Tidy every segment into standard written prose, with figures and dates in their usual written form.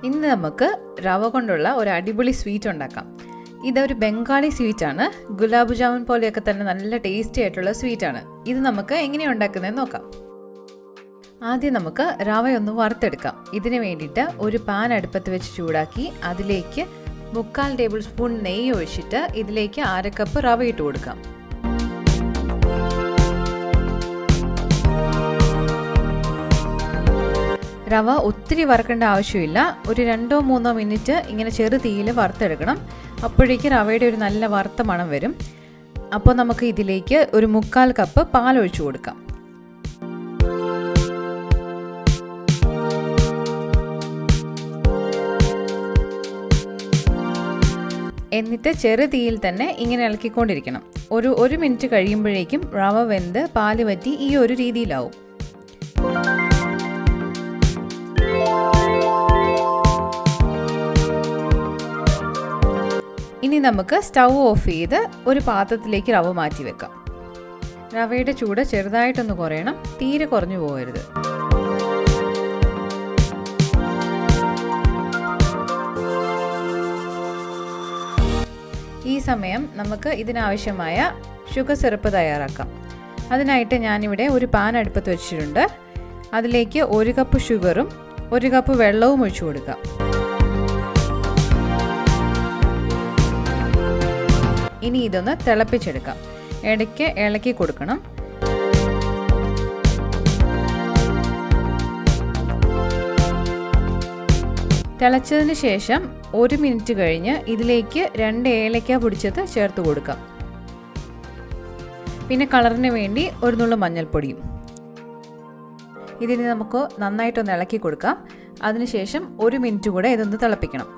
ഇന്ന് നമുക്ക് റവ കൊണ്ടുള്ള ഒരു അടിപൊളി സ്വീറ്റ് ഉണ്ടാക്കാം. ഇതൊരു ബംഗാളി സ്വീറ്റാണ്. ഗുലാബ് ജാമുൻ പോലെയൊക്കെ തന്നെ നല്ല ടേസ്റ്റി ആയിട്ടുള്ള സ്വീറ്റാണ്. ഇത് നമുക്ക് എങ്ങനെയാണ് ഉണ്ടാക്കുന്നതെന്ന് നോക്കാം. ആദ്യം നമുക്ക് റവയൊന്ന് വറുത്തെടുക്കാം. ഇതിന് വേണ്ടിയിട്ട് ഒരു പാൻ അടുപ്പത്ത് വെച്ച് ചൂടാക്കി അതിലേക്ക് 3/4 ടേബിൾ സ്പൂൺ നെയ്യ് ഒഴിച്ചിട്ട് ഇതിലേക്ക് 1/2 കപ്പ് റവ ഇട്ട് കൊടുക്കാം. റവ ഒത്തിരി വറുക്കേണ്ട ആവശ്യമില്ല. ഒരു 2-3 മിനിറ്റ് ഇങ്ങനെ ചെറു തീയിൽ വറുത്തെടുക്കണം. അപ്പോഴേക്ക് റവയുടെ ഒരു നല്ല വറുത്ത മണം വരും. അപ്പോൾ നമുക്ക് ഇതിലേക്ക് ഒരു 3/4 കപ്പ് പാൽ ഒഴിച്ചു കൊടുക്കാം. എന്നിട്ട് ചെറു തീയിൽ തന്നെ ഇങ്ങനെ ഇളക്കിക്കൊണ്ടിരിക്കണം. ഒരു മിനിറ്റ് കഴിയുമ്പോഴേക്കും റവ വെന്ത് പാല് വറ്റി ഈ ഒരു രീതിയിലാവും. ഇനി നമുക്ക് സ്റ്റൗ ഓഫ് ചെയ്ത് ഒരു പാത്രത്തിലേക്ക് റവ മാറ്റി വെക്കാം. റവയുടെ ചൂട് ചെറുതായിട്ടൊന്ന് കുറയണം, തീരെ കുറഞ്ഞു പോകരുത്. ഈ സമയം നമുക്ക് ഇതിനാവശ്യമായ ഷുഗർ സിറപ്പ് തയ്യാറാക്കാം. അതിനായിട്ട് ഞാനിവിടെ ഒരു പാൻ അടുപ്പത്ത് വെച്ചിട്ടുണ്ട്. അതിലേക്ക് 1 കപ്പ് ഷുഗറും 1 കപ്പ് വെള്ളവും ഒഴിച്ചു കൊടുക്കാം. ഇനി ഇതൊന്ന് തിളപ്പിച്ചെടുക്കാം. ഇടയ്ക്ക് ഇളക്കി കൊടുക്കണം. തിളച്ചതിന് ശേഷം 1 മിനിറ്റ് കഴിഞ്ഞ് ഇതിലേക്ക് 2 ഏലക്ക പൊടിച്ചത് ചേർത്ത് കൊടുക്കാം. പിന്നെ കളറിന് വേണ്ടി ഒരു നുള്ളു മഞ്ഞൾപ്പൊടിയും. ഇതിന് നമുക്ക് നന്നായിട്ടൊന്ന് ഇളക്കി കൊടുക്കാം. അതിനുശേഷം 1 മിനിറ്റ് കൂടെ ഇതൊന്ന് തിളപ്പിക്കണം.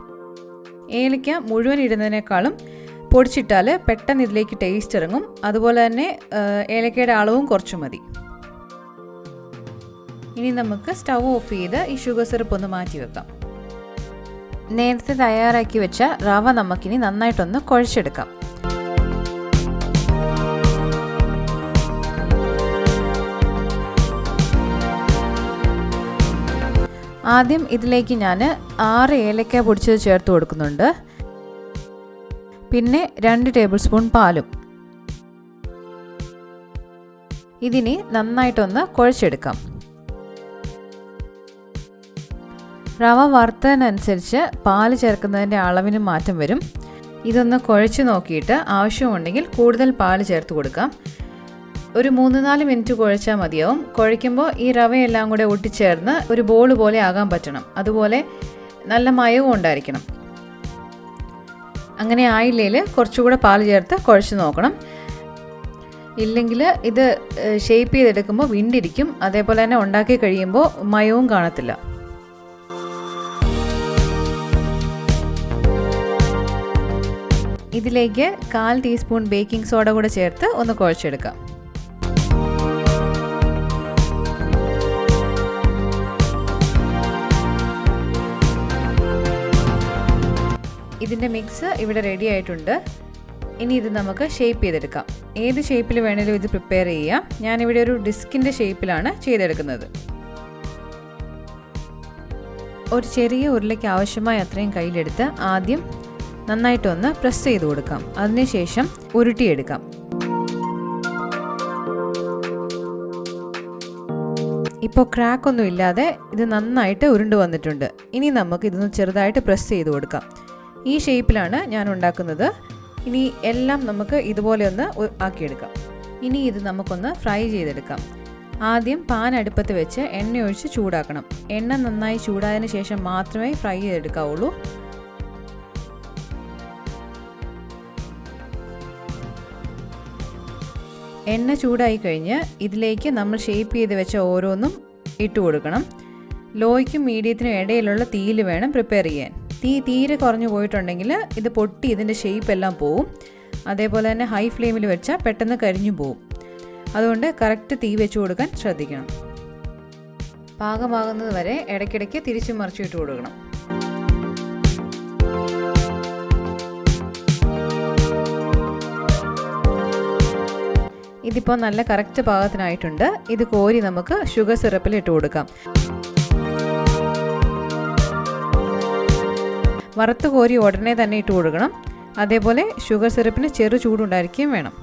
ഏലക്ക മുഴുവൻ ഇടുന്നതിനേക്കാളും പൊടിച്ചിട്ടാൽ പെട്ടെന്ന് ഇതിലേക്ക് ടേസ്റ്റ് ഇറങ്ങും. അതുപോലെ തന്നെ ഏലക്കയുടെ അളവും കുറച്ച് മതി. ഇനി നമുക്ക് സ്റ്റൗ ഓഫ് ചെയ്ത് ഈ ഷുഗർ സിറപ്പ് ഒന്ന് മാറ്റി വെക്കാം. നേരത്തെ തയ്യാറാക്കി വെച്ച റവ നമുക്കിനി നന്നായിട്ടൊന്ന് കുഴച്ചെടുക്കാം. ആദ്യം ഇതിലേക്ക് ഞാൻ 6 ഏലക്ക പൊടിച്ചത് ചേർത്ത് കൊടുക്കുന്നുണ്ട്. പിന്നെ 2 ടേബിൾ സ്പൂൺ പാലും. ഇതിനി നന്നായിട്ടൊന്ന് കുഴച്ചെടുക്കാം. റവ വറുത്തതിനനുസരിച്ച് പാല് ചേർക്കുന്നതിൻ്റെ അളവിന് മാറ്റം വരും. ഇതൊന്ന് കുഴച്ച് നോക്കിയിട്ട് ആവശ്യമുണ്ടെങ്കിൽ കൂടുതൽ പാല് ചേർത്ത് കൊടുക്കാം. ഒരു 3-4 മിനിറ്റ് കുഴച്ചാൽ മതിയാവും. കുഴയ്ക്കുമ്പോൾ ഈ റവയെല്ലാം കൂടെ ഒട്ടിച്ചേർന്ന് ഒരു ബോൾ പോലെ ആകാൻ പറ്റണം. അതുപോലെ നല്ല മയവും ഉണ്ടായിരിക്കണം. അങ്ങനെ ആയില്ലെങ്കിൽ കുറച്ചുകൂടെ പാല് ചേർത്ത് കുഴച്ച് നോക്കണം. ഇല്ലെങ്കിൽ ഇത് ഷേപ്പ് ചെയ്തെടുക്കുമ്പോൾ വിണ്ടിരിക്കും. അതേപോലെ തന്നെ ഉണ്ടാക്കി കഴിയുമ്പോൾ മയവും കാണത്തില്ല. ഇതിലേക്ക് 1/4 ടീസ്പൂൺ ബേക്കിംഗ് സോഡ കൂടെ ചേർത്ത് ഒന്ന് കുഴച്ചെടുക്കാം. ഇതിൻ്റെ മിക്സ് ഇവിടെ റെഡി ആയിട്ടുണ്ട്. ഇനി ഇത് നമുക്ക് ഷേപ്പ് ചെയ്തെടുക്കാം. ഏത് ഷേപ്പിൽ വേണമെങ്കിലും ഇത് പ്രിപ്പയർ ചെയ്യാം. ഞാനിവിടെ ഒരു ഡിസ്കിൻ്റെ ഷേപ്പിലാണ് ചെയ്തെടുക്കുന്നത്. ഒരു ചെറിയ ഉരുളയ്ക്ക് ആവശ്യമായ അത്രയും കയ്യിലെടുത്ത് ആദ്യം നന്നായിട്ടൊന്ന് പ്രസ് ചെയ്ത് കൊടുക്കാം. അതിനുശേഷം ഉരുട്ടിയെടുക്കാം. ഇപ്പോൾ ക്രാക്കൊന്നും ഇല്ലാതെ ഇത് നന്നായിട്ട് ഉരുണ്ട് വന്നിട്ടുണ്ട്. ഇനി നമുക്ക് ഇതൊന്ന് ചെറുതായിട്ട് പ്രസ് ചെയ്ത് കൊടുക്കാം. ഈ ഷേപ്പിലാണ് ഞാൻ ഉണ്ടാക്കുന്നത്. ഇനി എല്ലാം നമുക്ക് ഇതുപോലെ ഒന്ന് ആക്കിയെടുക്കാം. ഇനി ഇത് നമുക്കൊന്ന് ഫ്രൈ ചെയ്തെടുക്കാം. ആദ്യം പാൻ അടുപ്പത്ത് വെച്ച് എണ്ണ ഒഴിച്ച് ചൂടാക്കണം. എണ്ണ നന്നായി ചൂടായതിന് ശേഷം മാത്രമേ ഫ്രൈ ചെയ്തെടുക്കാവുള്ളൂ. എണ്ണ ചൂടായി കഴിഞ്ഞ് ഇതിലേക്ക് നമ്മൾ ഷേപ്പ് ചെയ്ത് വെച്ച ഓരോന്നും ഇട്ട് കൊടുക്കണം. ലോയ്ക്കും മീഡിയത്തിനും ഇടയിലുള്ള തീയിൽ വേണം പ്രിപ്പയർ ചെയ്യാൻ. തീ തീരെ കുറഞ്ഞു പോയിട്ടുണ്ടെങ്കിൽ ഇത് പൊട്ടി ഇതിൻ്റെ ഷേപ്പ് എല്ലാം പോവും. അതേപോലെ തന്നെ ഹൈ ഫ്ലെയിമിൽ വെച്ചാൽ പെട്ടെന്ന് കരിഞ്ഞു പോവും. അതുകൊണ്ട് കറക്റ്റ് തീ വെച്ച് കൊടുക്കാൻ ശ്രദ്ധിക്കണം. പാകമാകുന്നത് വരെ ഇടയ്ക്കിടയ്ക്ക് തിരിച്ചു മറിച്ചു ഇട്ട് കൊടുക്കണം. ഇതിപ്പോൾ നല്ല കറക്റ്റ് പാകത്തിനായിട്ടുണ്ട്. ഇത് കോരി നമുക്ക് ഷുഗർ സിറപ്പിൽ ഇട്ട് കൊടുക്കാം. വറുത്ത് കോരി ഉടനെ തന്നെ ഇട്ട് കൊടുക്കണം. അതേപോലെ ഷുഗർ സിറപ്പിന് ചെറു ചൂടുണ്ടായിരിക്കുകയും വേണം.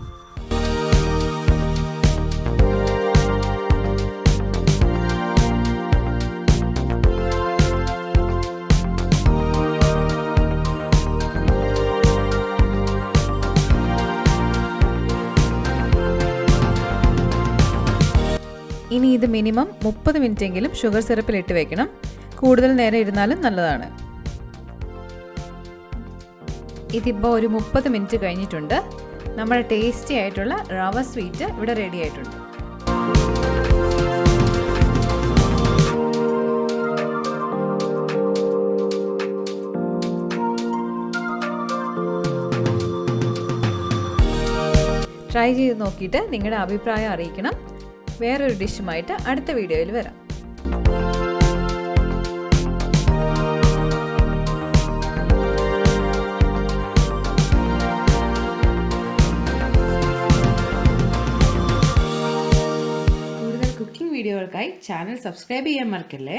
ഇനി ഇത് മിനിമം 30 മിനിറ്റെങ്കിലും ഷുഗർ സിറപ്പിൽ ഇട്ട് വെക്കണം. കൂടുതൽ നേരം ഇരുന്നാലും നല്ലതാണ്. ഇതിപ്പോൾ ഒരു 30 മിനിറ്റ് കഴിഞ്ഞിട്ടുണ്ട്. നമ്മുടെ ടേസ്റ്റി ആയിട്ടുള്ള റവ സ്വീറ്റ് ഇവിടെ റെഡി ആയിട്ടുണ്ട്. ട്രൈ ചെയ്ത് നോക്കിയിട്ട് നിങ്ങളുടെ അഭിപ്രായം അറിയിക്കണം. വേറൊരു ഡിഷുമായിട്ട് അടുത്ത വീഡിയോയിൽ വരാം. കൂടുതൽ കുക്കിംഗ് വീഡിയോകൾക്കായി ചാനൽ സബ്സ്ക്രൈബ് ചെയ്യാൻ മറക്കല്ലേ.